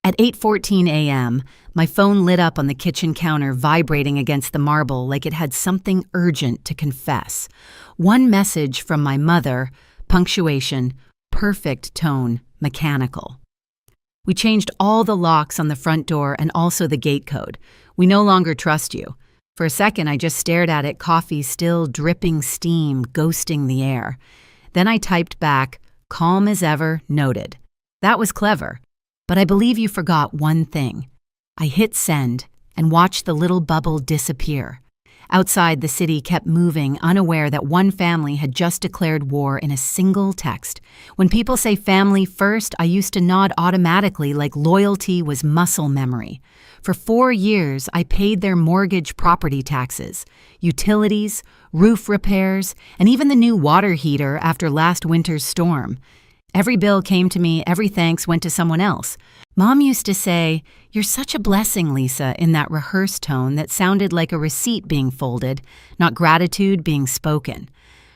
At 8:14 a.m., my phone lit up on the kitchen counter, vibrating against the marble like it had something urgent to confess. One message from my mother, punctuation, perfect tone, mechanical. We changed all the locks on the front door and also the gate code. We no longer trust you. For a second, I just stared at it, coffee still dripping steam, ghosting the air. Then I typed back, calm as ever, noted. That was clever. But I believe you forgot one thing. I hit send and watched the little bubble disappear. Outside, the city kept moving, unaware that one family had just declared war in a single text. When people say family first, I used to nod automatically like loyalty was muscle memory. For 4 years, I paid their mortgage, property taxes, utilities, roof repairs, and even the new water heater after last winter's storm. Every bill came to me, every thanks went to someone else. Mom used to say, "You're such a blessing, Lisa," in that rehearsed tone that sounded like a receipt being folded, not gratitude being spoken.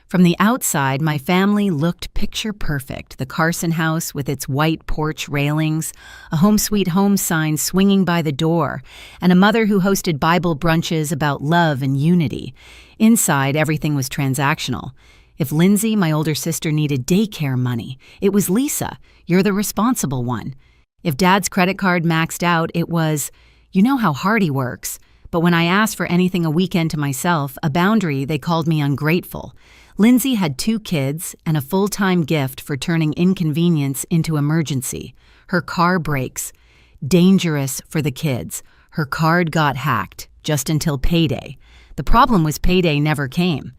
From the outside, my family looked picture perfect. The Carson house with its white porch railings, a home sweet home sign swinging by the door, and a mother who hosted Bible brunches about love and unity. Inside, everything was transactional. If Lindsay, my older sister, needed daycare money, it was Lisa, you're the responsible one. If Dad's credit card maxed out, it was, you know how hard he works. But when I asked for anything a weekend to myself, a boundary, they called me ungrateful. Lindsay had 2 kids and a full-time gift for turning inconvenience into emergency. Her car breaks. Dangerous for the kids. Her card got hacked, just until payday. The problem was payday never came.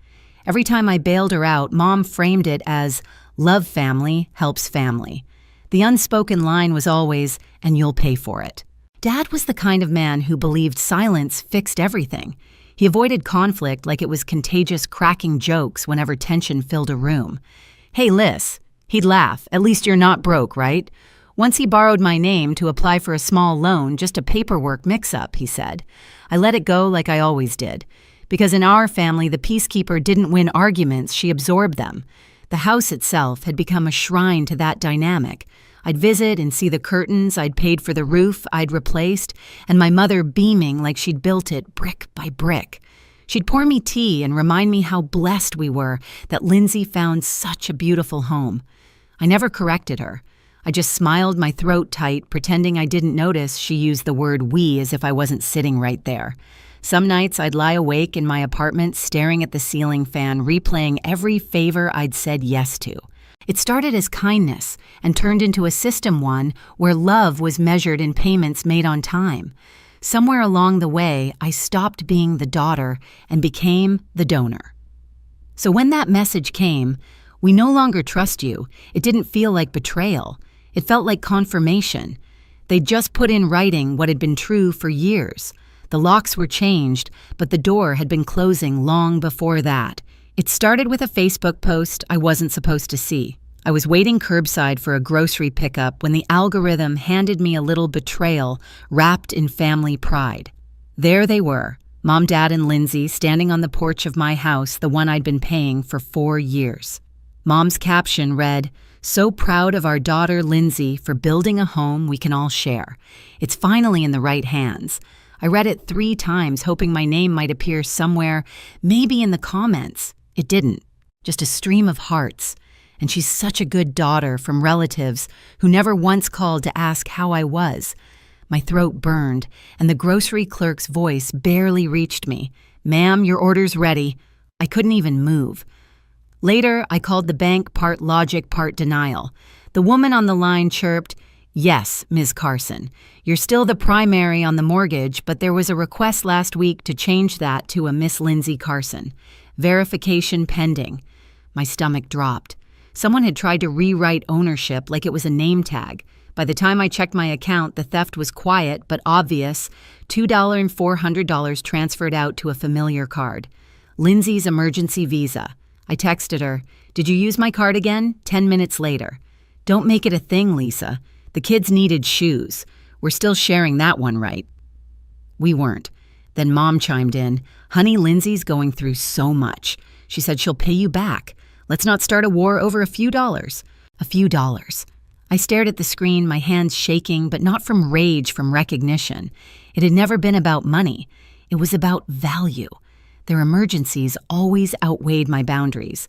Every time I bailed her out, Mom framed it as, love family helps family. The unspoken line was always, and you'll pay for it. Dad was the kind of man who believed silence fixed everything. He avoided conflict like it was contagious, cracking jokes whenever tension filled a room. Hey, Liz, he'd laugh, at least you're not broke, right? Once he borrowed my name to apply for a small loan, just a paperwork mix-up, he said. I let it go like I always did. Because in our family, the peacekeeper didn't win arguments, she absorbed them. The house itself had become a shrine to that dynamic. I'd visit and see the curtains I'd paid for the roof I'd replaced, and my mother beaming like she'd built it brick by brick. She'd pour me tea and remind me how blessed we were that Lindsay found such a beautiful home. I never corrected her. I just smiled my throat tight, pretending I didn't notice she used the word we as if I wasn't sitting right there. Some nights I'd lie awake in my apartment staring at the ceiling fan, replaying every favor I'd said yes to. It started as kindness and turned into a system one where love was measured in payments made on time. Somewhere along the way, I stopped being the daughter and became the donor. So when that message came, we no longer trust you, it didn't feel like betrayal. It felt like confirmation. They'd just put in writing what had been true for years. The locks were changed, but the door had been closing long before that. It started with a Facebook post I wasn't supposed to see. I was waiting curbside for a grocery pickup when the algorithm handed me a little betrayal wrapped in family pride. There they were, Mom, Dad, and Lindsay standing on the porch of my house, the one I'd been paying for 4 years. Mom's caption read, "So proud of our daughter Lindsay for building a home we can all share. It's finally in the right hands." I read it 3 times, hoping my name might appear somewhere, maybe in the comments. It didn't. Just a stream of hearts. And she's such a good daughter from relatives who never once called to ask how I was. My throat burned, and the grocery clerk's voice barely reached me. "Ma'am, your order's ready." I couldn't even move. Later, I called the bank, part logic, part denial. The woman on the line chirped, "Yes, Ms. Carson. You're still the primary on the mortgage, but there was a request last week to change that to a Miss Lindsay Carson. Verification pending." My stomach dropped. Someone had tried to rewrite ownership like it was a name tag. By the time I checked my account, the theft was quiet but obvious. $2 and $400 transferred out to a familiar card. Lindsay's emergency visa. I texted her, "Did you use my card again?" 10 minutes later. "Don't make it a thing, Lisa. The kids needed shoes. We're still sharing that one, right?" We weren't. Then Mom chimed in, "Honey, Lindsay's going through so much. She said she'll pay you back. Let's not start a war over a few dollars." A few dollars. I stared at the screen, my hands shaking, but not from rage, from recognition. It had never been about money. It was about value. Their emergencies always outweighed my boundaries.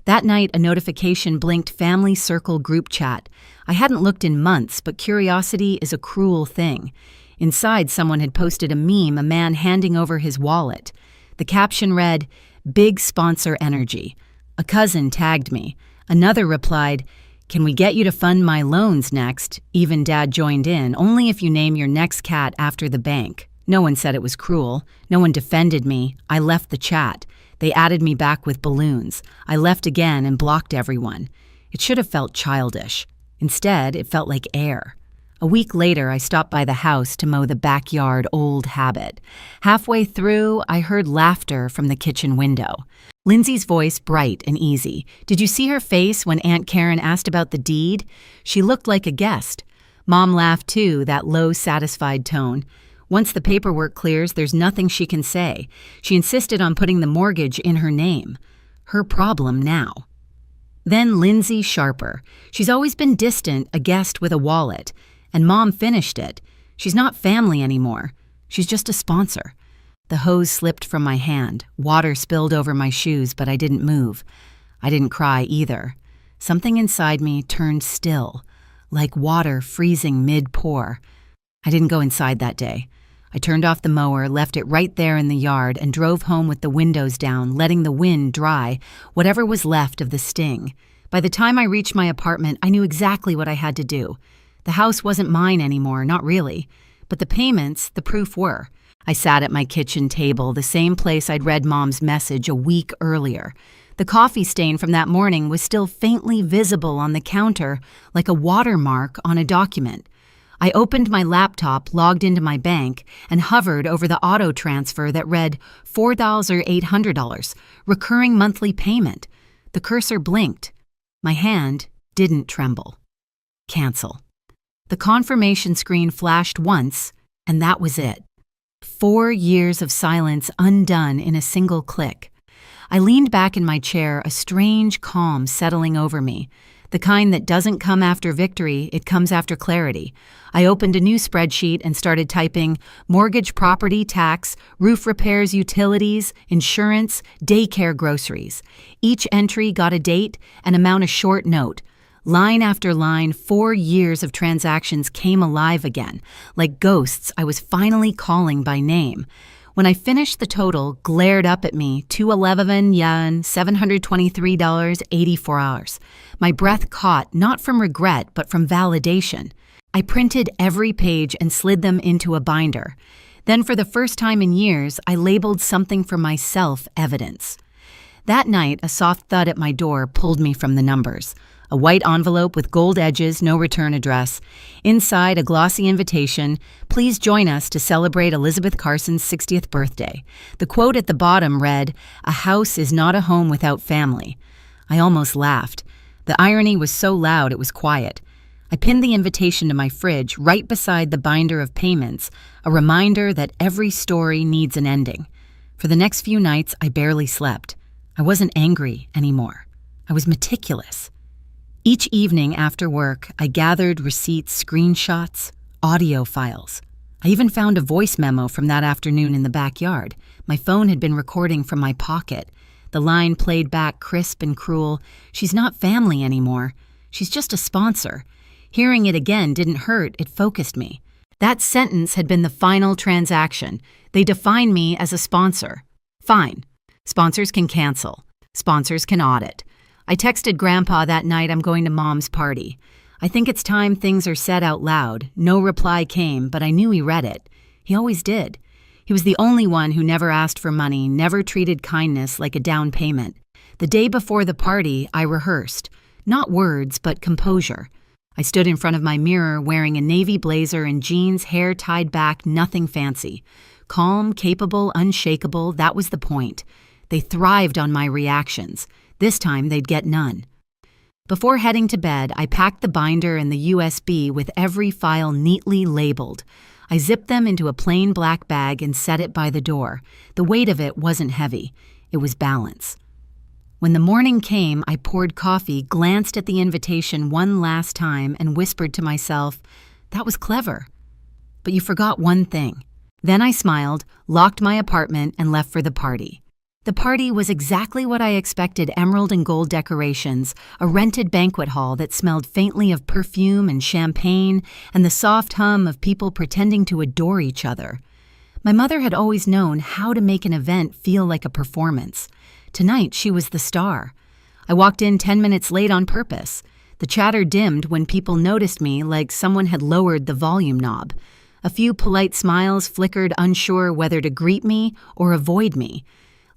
That night, a notification blinked Family Circle group chat. I hadn't looked in months, but curiosity is a cruel thing. Inside, someone had posted a meme, a man handing over his wallet. The caption read, "Big sponsor energy." A cousin tagged me. Another replied, "Can we get you to fund my loans next?" Even Dad joined in, "Only if you name your next cat after the bank." No one said it was cruel. No one defended me. I left the chat. They added me back with balloons. I left again and blocked everyone. It should have felt childish. Instead, it felt like air. A week later, I stopped by the house to mow the backyard, old habit. Halfway through, I heard laughter from the kitchen window. Lindsay's voice bright and easy. "Did you see her face when Aunt Karen asked about the deed? She looked like a guest." Mom laughed too, that low, satisfied tone. Once the paperwork clears, there's nothing she can say. She insisted on putting the mortgage in her name. Her problem now. Then Lindsay sharper. She's always been distant, a guest with a wallet. And Mom finished it. She's not family anymore. She's just a sponsor. The hose slipped from my hand. Water spilled over my shoes, but I didn't move. I didn't cry either. Something inside me turned still, like water freezing mid-pour. I didn't go inside that day. I turned off the mower, left it right there in the yard, and drove home with the windows down, letting the wind dry whatever was left of the sting. By the time I reached my apartment, I knew exactly what I had to do. The house wasn't mine anymore, not really. But the payments, the proof were. I sat at my kitchen table, the same place I'd read Mom's message a week earlier. The coffee stain from that morning was still faintly visible on the counter, like a watermark on a document. I opened my laptop, logged into my bank, and hovered over the auto transfer that read $4,800, recurring monthly payment. The cursor blinked. My hand didn't tremble. Cancel. The confirmation screen flashed once, and that was it. 4 years of silence undone in a single click. I leaned back in my chair, a strange calm settling over me. The kind that doesn't come after victory, it comes after clarity. I opened a new spreadsheet and started typing mortgage, property, tax, roof repairs, utilities, insurance, daycare, groceries. Each entry got a date, an amount, a short note. Line after line, 4 years of transactions came alive again. Like ghosts, I was finally calling by name. When I finished, the total glared up at me, 211 yuan, $723, 84 hours. My breath caught, not from regret, but from validation. I printed every page and slid them into a binder. Then, for the first time in years, I labeled something for myself evidence. That night, a soft thud at my door pulled me from the numbers. A white envelope with gold edges, no return address. Inside, a glossy invitation, "Please join us to celebrate Elizabeth Carson's 60th birthday." The quote at the bottom read, "A house is not a home without family." I almost laughed. The irony was so loud it was quiet. I pinned the invitation to my fridge right beside the binder of payments, a reminder that every story needs an ending. For the next few nights, I barely slept. I wasn't angry anymore. I was meticulous. Each evening after work, I gathered receipts, screenshots, audio files. I even found a voice memo from that afternoon in the backyard. My phone had been recording from my pocket. The line played back crisp and cruel. "She's not family anymore. She's just a sponsor." Hearing it again didn't hurt, it focused me. That sentence had been the final transaction. They define me as a sponsor. Fine. Sponsors can cancel. Sponsors can audit. I texted Grandpa that night, "I'm going to Mom's party." I think it's time things are said out loud. No reply came, but I knew he read it. He always did. He was the only one who never asked for money, never treated kindness like a down payment. The day before the party, I rehearsed. Not words, but composure. I stood in front of my mirror wearing a navy blazer and jeans, hair tied back, nothing fancy. Calm, capable, unshakable, that was the point. They thrived on my reactions. This time, they'd get none. Before heading to bed, I packed the binder and the USB with every file neatly labeled. I zipped them into a plain black bag and set it by the door. The weight of it wasn't heavy. It was balance. When the morning came, I poured coffee, glanced at the invitation one last time, and whispered to myself, "That was clever. But you forgot one thing." Then I smiled, locked my apartment, and left for the party. The party was exactly what I expected: emerald and gold decorations, a rented banquet hall that smelled faintly of perfume and champagne, and the soft hum of people pretending to adore each other. My mother had always known how to make an event feel like a performance. Tonight, she was the star. I walked in 10 minutes late on purpose. The chatter dimmed when people noticed me, like someone had lowered the volume knob. A few polite smiles flickered, unsure whether to greet me or avoid me.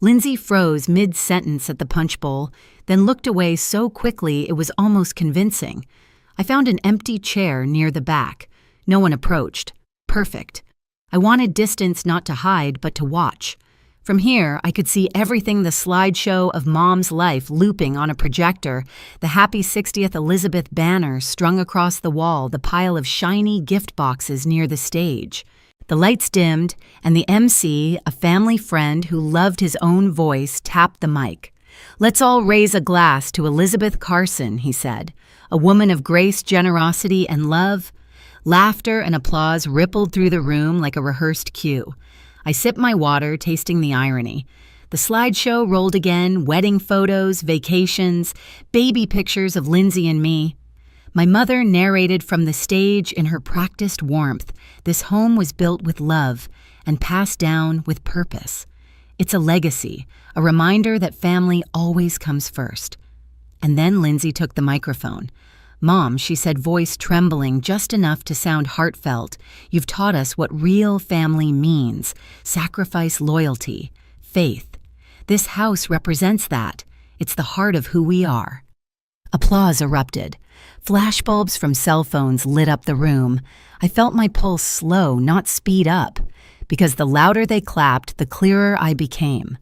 Lindsay froze mid-sentence at the punch bowl, then looked away so quickly it was almost convincing. I found an empty chair near the back. No one approached. Perfect. I wanted distance, not to hide, but to watch. From here, I could see everything: the slideshow of Mom's life looping on a projector, the Happy 60th Elizabeth banner strung across the wall, the pile of shiny gift boxes near the stage. The lights dimmed, and the MC, a family friend who loved his own voice, tapped the mic. "Let's all raise a glass to Elizabeth Carson," he said, "a woman of grace, generosity, and love." Laughter and applause rippled through the room like a rehearsed cue. I sipped my water, tasting the irony. The slideshow rolled again: wedding photos, vacations, baby pictures of Lindsay and me. My mother narrated from the stage in her practiced warmth. This home was built with love and passed down with purpose. It's a legacy, a reminder that family always comes first. And then Lindsay took the microphone. "Mom," she said, voice trembling just enough to sound heartfelt, "you've taught us what real family means: sacrifice, loyalty, faith. This house represents that. It's the heart of who we are." Applause erupted. Flashbulbs from cell phones lit up the room. I felt my pulse slow, not speed up, because the louder they clapped, the clearer I became.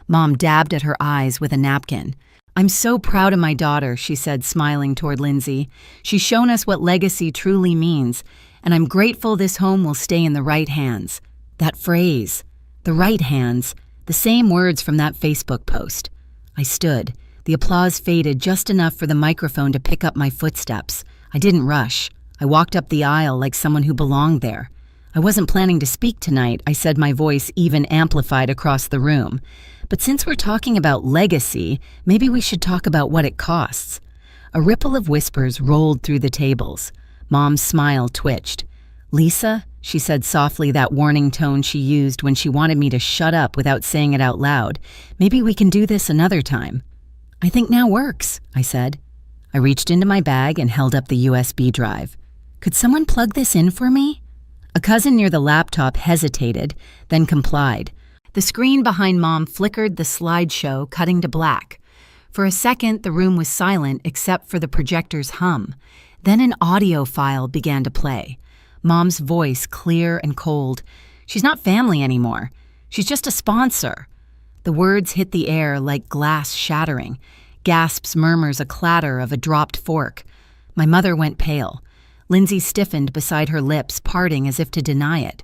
Mom dabbed at her eyes with a napkin. "I'm so proud of my daughter," she said, smiling toward Lindsay. "She's shown us what legacy truly means, and I'm grateful this home will stay in the right hands." That phrase, the right hands, the same words from that Facebook post. I stood. The applause faded just enough for the microphone to pick up my footsteps. I didn't rush. I walked up the aisle like someone who belonged there. "I wasn't planning to speak tonight," I said, my voice even amplified across the room. "But since we're talking about legacy, maybe we should talk about what it costs." A ripple of whispers rolled through the tables. Mom's smile twitched. "Lisa," she said softly, that warning tone she used when she wanted me to shut up without saying it out loud, "maybe we can do this another time." "I think now works," I said. I reached into my bag and held up the USB drive. "Could someone plug this in for me?" A cousin near the laptop hesitated, then complied. The screen behind Mom flickered, the slideshow cutting to black. For a second, the room was silent except for the projector's hum. Then an audio file began to play. Mom's voice, clear and cold. "She's not family anymore. She's just a sponsor." The words hit the air like glass shattering. Gasps, murmurs, a clatter of a dropped fork. My mother went pale. Lindsay stiffened beside her lips, parting as if to deny it.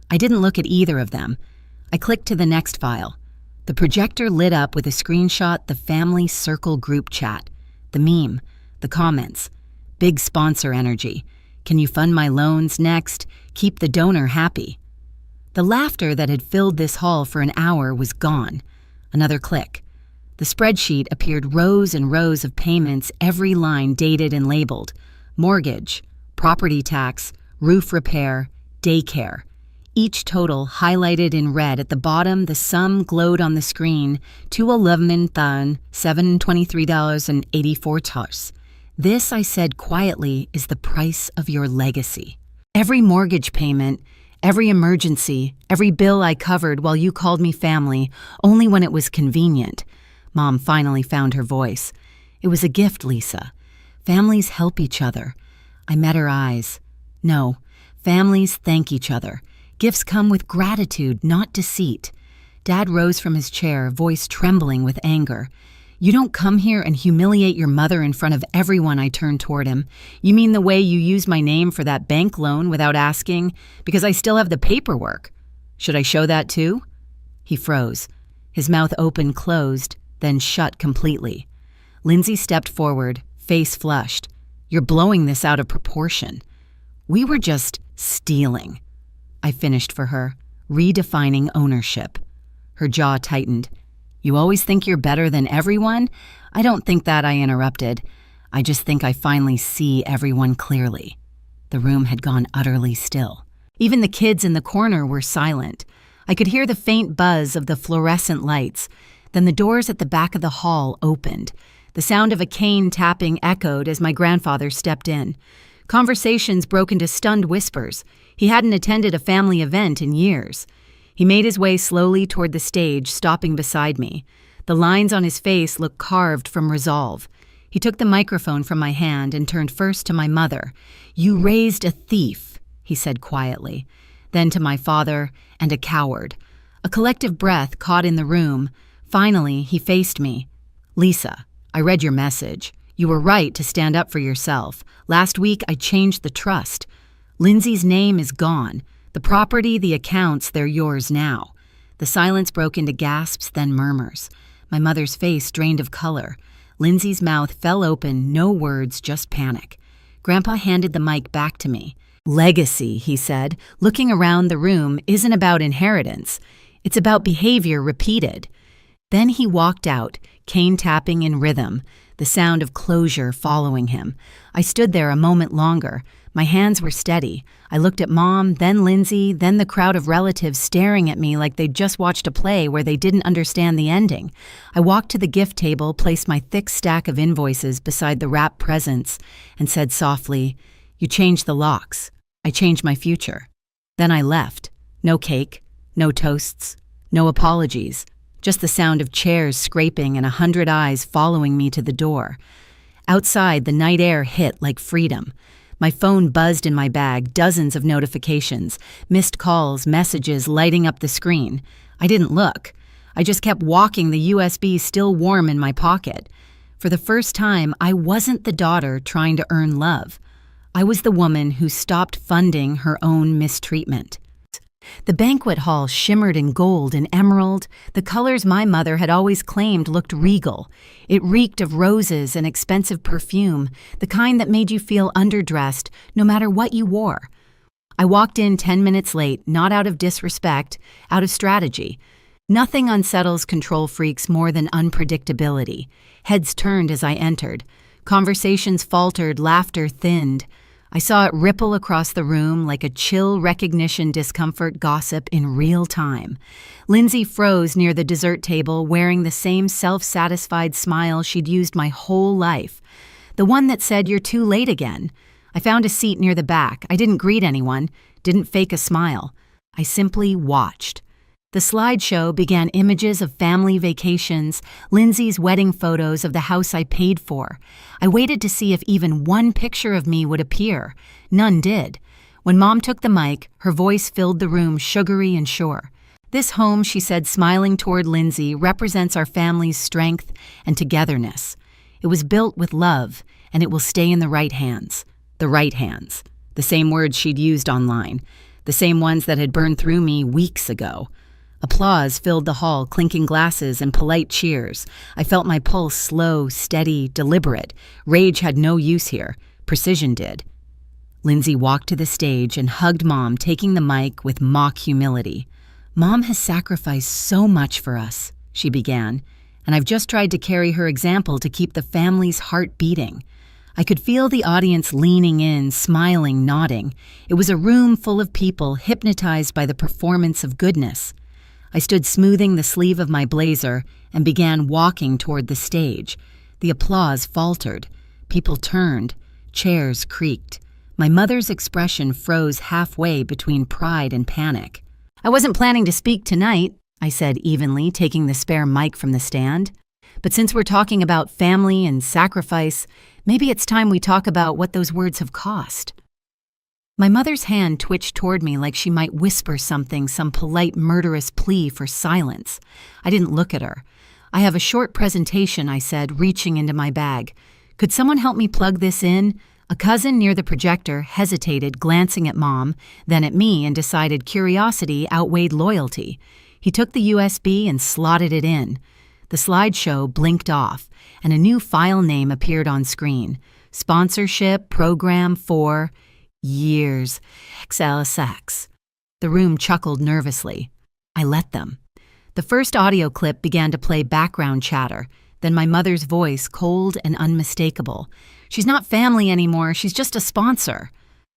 I didn't look at either of them. I clicked to the next file. The projector lit up with a screenshot: the family circle group chat. The meme, the comments. Big sponsor energy. "Can you fund my loans next? Keep the donor happy." The laughter that had filled this hall for an hour was gone. Another click. The spreadsheet appeared: rows and rows of payments, every line dated and labeled. Mortgage, property tax, roof repair, daycare. Each total highlighted in red. At the bottom, the sum glowed on the screen: $211,723.84. "This," I said quietly, "is the price of your legacy." Every mortgage payment, every emergency, every bill I covered while you called me family, only when it was convenient. Mom finally found her voice. "It was a gift, Lisa. Families help each other." I met her eyes. "No, families thank each other. Gifts come with gratitude, not deceit." Dad rose from his chair, voice trembling with anger. "You don't come here and humiliate your mother in front of everyone." I turned toward him. "You mean the way you used my name for that bank loan without asking? Because I still have the paperwork. Should I show that too?" He froze. His mouth open, closed, then shut completely. Lindsay stepped forward, face flushed. "You're blowing this out of proportion." "We were just stealing," I finished for her, redefining ownership. Her jaw tightened. "You always think you're better than everyone?" "I don't think that," I interrupted. "I just think I finally see everyone clearly." The room had gone utterly still. Even the kids in the corner were silent. I could hear the faint buzz of the fluorescent lights. Then the doors at the back of the hall opened. The sound of a cane tapping echoed as my grandfather stepped in. Conversations broke into stunned whispers. He hadn't attended a family event in years. He made his way slowly toward the stage, stopping beside me. The lines on his face looked carved from resolve. He took the microphone from my hand and turned first to my mother. "You raised a thief," he said quietly. Then to my father, "and a coward." A collective breath caught in the room. Finally, he faced me. "Lisa, I read your message. You were right to stand up for yourself. Last week, I changed the trust. Lindsay's name is gone. The property, the accounts, they're yours now." The silence broke into gasps, then murmurs. My mother's face drained of color. Lindsay's mouth fell open, no words, just panic. Grandpa handed the mic back to me. "Legacy," he said, looking around the room, "isn't about inheritance. It's about behavior repeated." Then he walked out, cane tapping in rhythm, the sound of closure following him. I stood there a moment longer. My hands were steady. I looked at Mom, then Lindsay, then the crowd of relatives staring at me like they'd just watched a play where they didn't understand the ending. I walked to the gift table, placed my thick stack of invoices beside the wrapped presents, and said softly, "You changed the locks. I changed my future." Then I left. No cake, no toasts, no apologies, just the sound of chairs scraping and 100 eyes following me to the door. Outside, the night air hit like freedom. My phone buzzed in my bag, dozens of notifications, missed calls, messages lighting up the screen. I didn't look. I just kept walking, the USB still warm in my pocket. For the first time, I wasn't the daughter trying to earn love. I was the woman who stopped funding her own mistreatment. The banquet hall shimmered in gold and emerald, the colors my mother had always claimed looked regal. It reeked of roses and expensive perfume, the kind that made you feel underdressed no matter what you wore. I walked in 10 minutes late, not out of disrespect, out of strategy. Nothing unsettles control freaks more than unpredictability. Heads turned as I entered. Conversations faltered, laughter thinned. I saw it ripple across the room like a chill recognition discomfort gossip in real time. Lindsay froze near the dessert table, wearing the same self-satisfied smile she'd used my whole life. The one that said, "You're too late again." I found a seat near the back. I didn't greet anyone, didn't fake a smile. I simply watched. The slideshow began images of family vacations, Lindsay's wedding photos of the house I paid for. I waited to see if even one picture of me would appear. None did. When Mom took the mic, her voice filled the room, sugary and sure. "This home," she said, smiling toward Lindsay, "represents our family's strength and togetherness. It was built with love, and it will stay in the right hands." The right hands. The same words she'd used online. The same ones that had burned through me weeks ago. Applause filled the hall, clinking glasses and polite cheers. I felt my pulse slow, steady, deliberate. Rage had no use here. Precision did. Lindsay walked to the stage and hugged Mom, taking the mic with mock humility. "Mom has sacrificed so much for us," she began, "and I've just tried to carry her example to keep the family's heart beating." I could feel the audience leaning in, smiling, nodding. It was a room full of people hypnotized by the performance of goodness. I stood smoothing the sleeve of my blazer and began walking toward the stage. The applause faltered. People turned. Chairs creaked. My mother's expression froze halfway between pride and panic. "I wasn't planning to speak tonight," I said evenly, taking the spare mic from the stand. "But since we're talking about family and sacrifice, maybe it's time we talk about what those words have cost." My mother's hand twitched toward me like she might whisper something, some polite, murderous plea for silence. I didn't look at her. "I have a short presentation," I said, reaching into my bag. "Could someone help me plug this in?" A cousin near the projector hesitated, glancing at Mom, then at me, and decided curiosity outweighed loyalty. He took the USB and slotted it in. The slideshow blinked off, and a new file name appeared on screen. Sponsorship Program for Years. XLSX. The room chuckled nervously. I let them. The first audio clip began to play background chatter, then my mother's voice, cold and unmistakable. She's not family anymore, she's just a sponsor.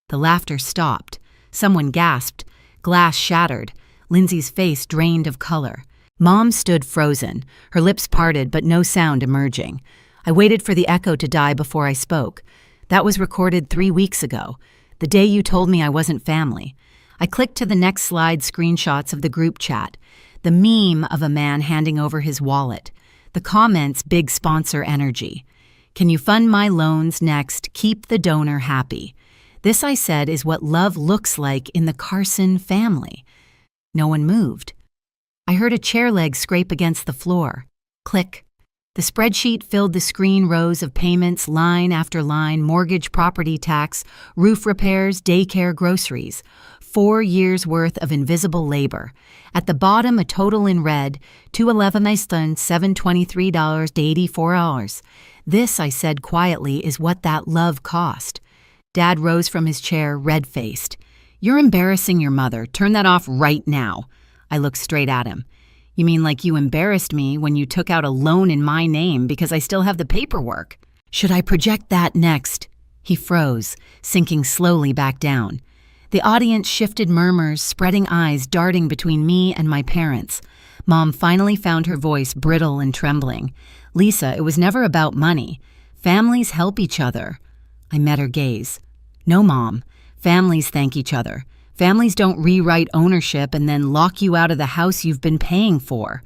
The laughter stopped. Someone gasped. Glass shattered. Lindsay's face drained of color. Mom stood frozen, her lips parted but no sound emerging. I waited for the echo to die before I spoke. That was recorded 3 weeks ago, the day you told me I wasn't family. I clicked to the next slide screenshots of the group chat. The meme of a man handing over his wallet. The comments, big sponsor energy. Can you fund my loans next? Keep the donor happy. This, I said, is what love looks like in the Carson family. No one moved. I heard a chair leg scrape against the floor. Click. The spreadsheet filled the screen rows of payments, line after line, mortgage, property tax, roof repairs, daycare, groceries. 4 years' worth of invisible labor. At the bottom, a total in red, $211,723.84. This, I said quietly, is what that love cost. Dad rose from his chair, red-faced. You're embarrassing your mother. Turn that off right now. I looked straight at him. You mean like you embarrassed me when you took out a loan in my name because I still have the paperwork? Should I project that next? He froze, sinking slowly back down. The audience shifted murmurs, spreading eyes darting between me and my parents. Mom finally found her voice brittle and trembling. Lisa, it was never about money. Families help each other. I met her gaze. No, Mom. Families thank each other. Families don't rewrite ownership and then lock you out of the house you've been paying for.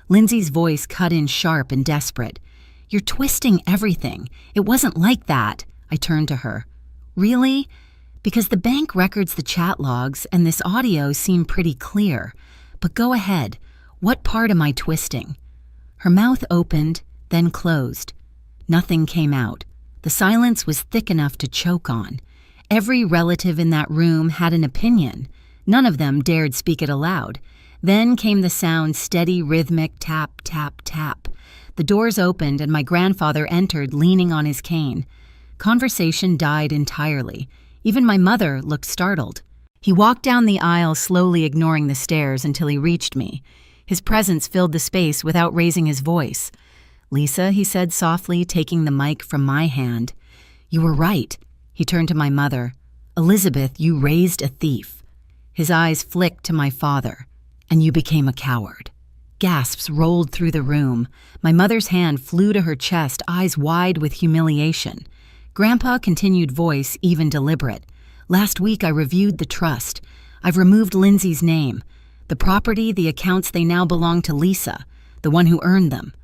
Lindsay's voice cut in sharp and desperate. You're twisting everything. It wasn't like that. I turned to her. Really? Because the bank records the chat logs and this audio seemed pretty clear. But go ahead. What part am I twisting? Her mouth opened, then closed. Nothing came out. The silence was thick enough to choke on. Every relative in that room had an opinion. None of them dared speak it aloud. Then came the sound, steady, rhythmic tap, tap, tap. The doors opened and my grandfather entered, leaning on his cane. Conversation died entirely. Even my mother looked startled. He walked down the aisle, slowly ignoring the stares until he reached me. His presence filled the space without raising his voice. Lisa, he said softly, taking the mic from my hand. You were right. He turned to my mother. Elizabeth, you raised a thief. His eyes flicked to my father. And you became a coward. Gasps rolled through the room. My mother's hand flew to her chest, eyes wide with humiliation. Grandpa continued, voice even deliberate. Last week I reviewed the trust. I've removed Lindsay's name. The property, the accounts, they now belong to Lisa, the one who earned them.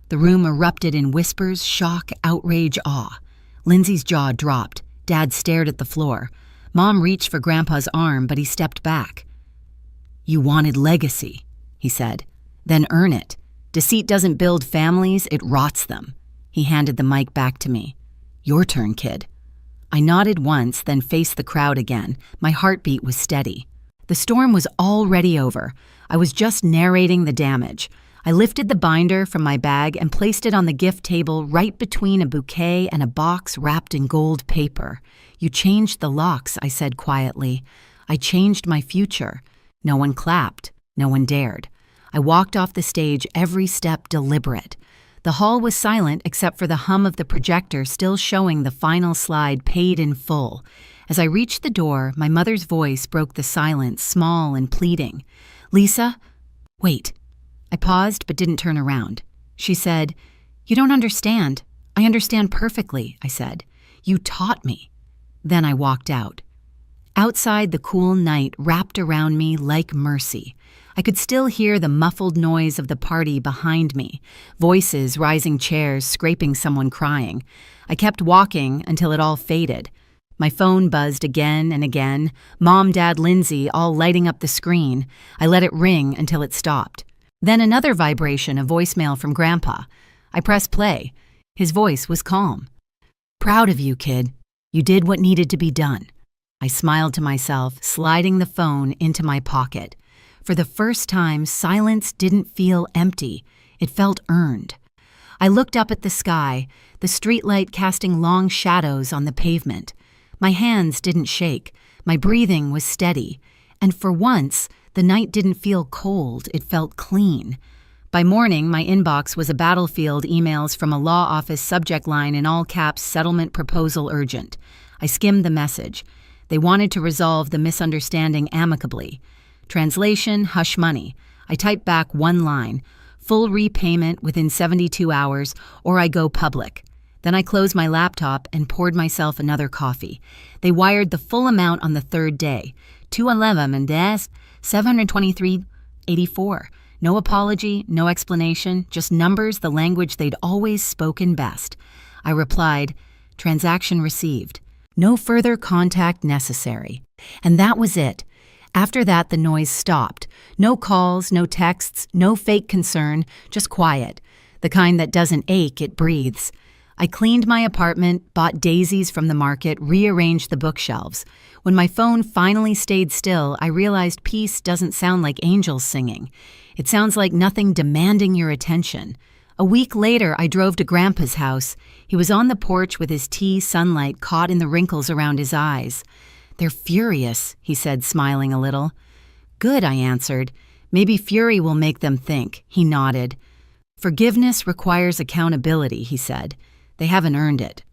The room erupted in whispers, shock, outrage, awe. Lindsay's jaw dropped. Dad stared at the floor. Mom reached for Grandpa's arm, but he stepped back. You wanted legacy, he said. Then earn it. Deceit doesn't build families, it rots them. He handed the mic back to me. Your turn, kid. I nodded once, then faced the crowd again. My heartbeat was steady. The storm was already over. I was just narrating the damage. I lifted the binder from my bag and placed it on the gift table right between a bouquet and a box wrapped in gold paper. You changed the locks, I said quietly. I changed my future. No one clapped. No one dared. I walked off the stage, every step deliberate. The hall was silent except for the hum of the projector still showing the final slide paid in full. As I reached the door, my mother's voice broke the silence, small and pleading. Lisa, wait. I paused but didn't turn around. She said, You don't understand. I understand perfectly, I said. You taught me. Then I walked out. Outside, the cool night wrapped around me like mercy. I could still hear the muffled noise of the party behind me, voices, rising chairs, scraping someone crying. I kept walking until it all faded. My phone buzzed again and again, Mom, Dad, Lindsay, all lighting up the screen. I let it ring until it stopped. Then another vibration, a voicemail from Grandpa. I pressed play. His voice was calm. Proud of you, kid. You did what needed to be done. I smiled to myself, sliding the phone into my pocket. For the first time, silence didn't feel empty. It felt earned. I looked up at the sky, the streetlight casting long shadows on the pavement. My hands didn't shake, my breathing was steady, and for once, the night didn't feel cold, it felt clean. By morning, my inbox was a battlefield emails from a law office subject line in all caps, settlement proposal urgent. I skimmed the message. They wanted to resolve the misunderstanding amicably. Translation, hush money. I typed back one line, full repayment within 72 hours, or I go public. Then I closed my laptop and poured myself another coffee. They wired the full amount on the third day, 211 and $723.84. No apology, no explanation, just numbers, the language they'd always spoken best. I replied, transaction received. No further contact necessary. And that was it. After that, the noise stopped. No calls, no texts, no fake concern, just quiet. The kind that doesn't ache, it breathes. I cleaned my apartment, bought daisies from the market, rearranged the bookshelves. When my phone finally stayed still, I realized peace doesn't sound like angels singing. It sounds like nothing demanding your attention. A week later, I drove to Grandpa's house. He was on the porch with his tea sunlight caught in the wrinkles around his eyes. "They're furious," he said, smiling a little. "Good," I answered. "Maybe fury will make them think," he nodded. "Forgiveness requires accountability," he said. "They haven't earned it."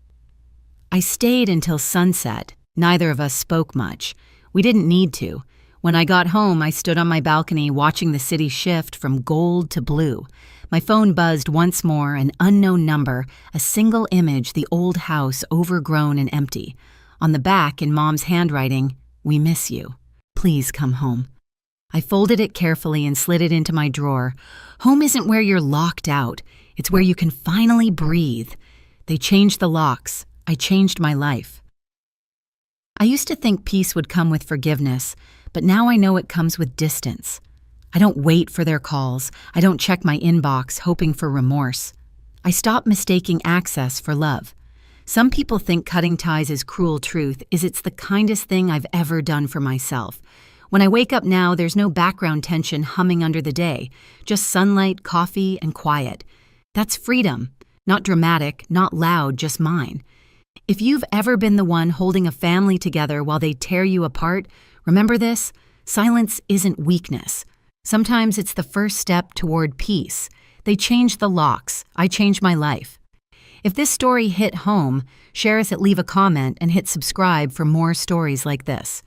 I stayed until sunset. Neither of us spoke much. We didn't need to. When I got home, I stood on my balcony watching the city shift from gold to blue. My phone buzzed once more, an unknown number, a single image, the old house overgrown and empty. On the back, in Mom's handwriting, "We miss you. Please come home." I folded it carefully and slid it into my drawer. Home isn't where you're locked out. It's where you can finally breathe. They changed the locks. I changed my life. I used to think peace would come with forgiveness, but now I know it comes with distance. I don't wait for their calls. I don't check my inbox hoping for remorse. I stopped mistaking access for love. Some people think cutting ties is cruel. Truth is it's the kindest thing I've ever done for myself. When I wake up now, there's no background tension humming under the day, just sunlight, coffee, and quiet. That's freedom. Not dramatic, not loud, just mine. If you've ever been the one holding a family together while they tear you apart, remember this: silence isn't weakness. Sometimes it's the first step toward peace. They changed the locks. I changed my life. If this story hit home, share us, leave a comment, and hit subscribe for more stories like this.